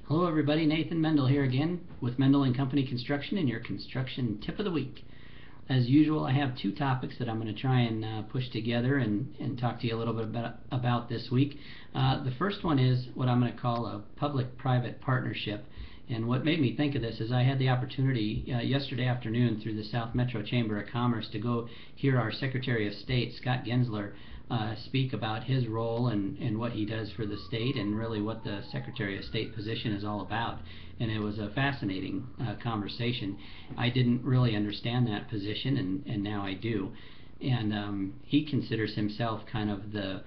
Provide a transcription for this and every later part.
Hello everybody, Nathan Mendel here again with Mendel and Company Construction and your construction tip of the week. As usual, I have two topics that I'm going to try and push together and talk to you a little bit about this week. The first one is what I'm going to call a public-private partnership. And what made me think of this is I had the opportunity yesterday afternoon through the South Metro Chamber of Commerce to go hear our Secretary of State, Scott Gensler, speak about his role and what he does for the state and really what the Secretary of State position is all about. And it was a fascinating conversation. I didn't really understand that position, and now I do. And he considers himself kind of the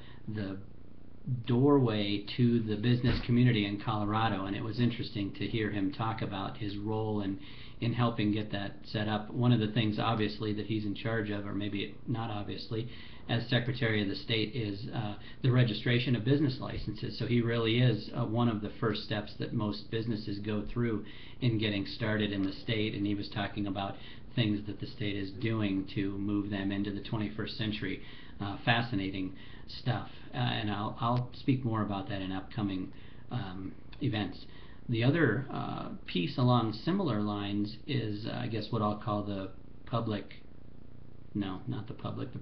doorway to the business community in Colorado, and it was interesting to hear him talk about his role in helping get that set up. One of the things obviously that he's in charge of, or maybe not obviously, as Secretary of the State is the registration of business licenses. So he really is one of the first steps that most businesses go through in getting started in the state, and he was talking about things that the state is doing to move them into the 21st century. Fascinating stuff, and I'll speak more about that in upcoming events. The other piece along similar lines is I guess what I'll call the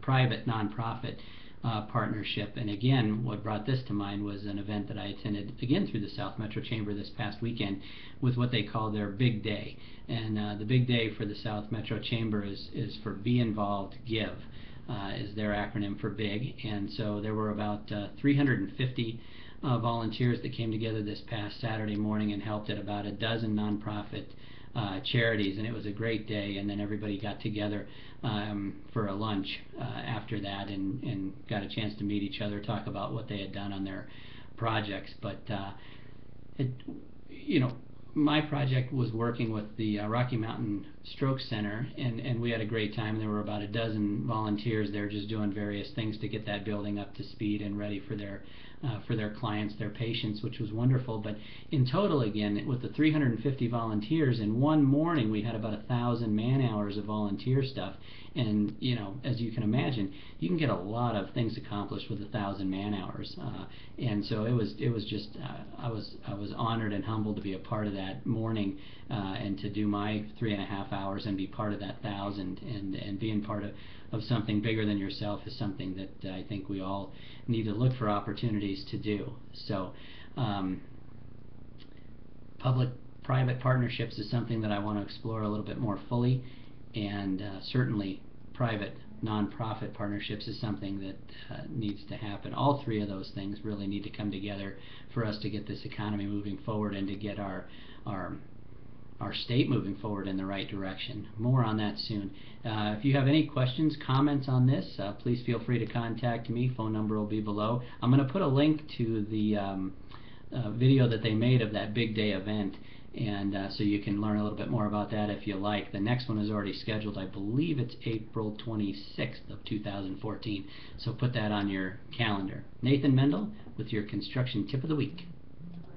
private nonprofit partnership. And again, what brought this to mind was an event that I attended again through the South Metro Chamber this past weekend with what they call their Big Day. And the Big Day for the South Metro Chamber is for Be Involved, Give. Is their acronym for BIG, and so there were about 350 volunteers that came together this past Saturday morning and helped at about a dozen nonprofit charities, and it was a great day. And then everybody got together for a lunch after that and got a chance to meet each other, talk about what they had done on their projects. But my project was working with the Rocky Mountain Stroke Center, and we had a great time. There were about a dozen volunteers there just doing various things to get that building up to speed and ready for their clients, their patients, which was wonderful. But in total, again, with the 350 volunteers, in one morning we had about 1,000 man-hours of volunteer stuff. And as you can imagine, you can get a lot of things accomplished with 1,000 man-hours. And so it was just I was honored and humbled to be a part of that morning and to do my 3.5 hours and be part of that 1,000, and being part of something bigger than yourself is something that I think we all need to look for opportunities to do. So public-private partnerships is something that I want to explore a little bit more fully, and certainly private nonprofit partnerships is something that needs to happen. All three of those things really need to come together for us to get this economy moving forward and to get our state moving forward in the right direction. More on that soon. If you have any questions, comments on this, please feel free to contact me. Phone number will be below. I'm going to put a link to the video that they made of that Big Day event, and so you can learn a little bit more about that if you like. The next one is already scheduled. I believe it's April 26th of 2014, so put that on your calendar. Nathan Mendel with your construction tip of the week.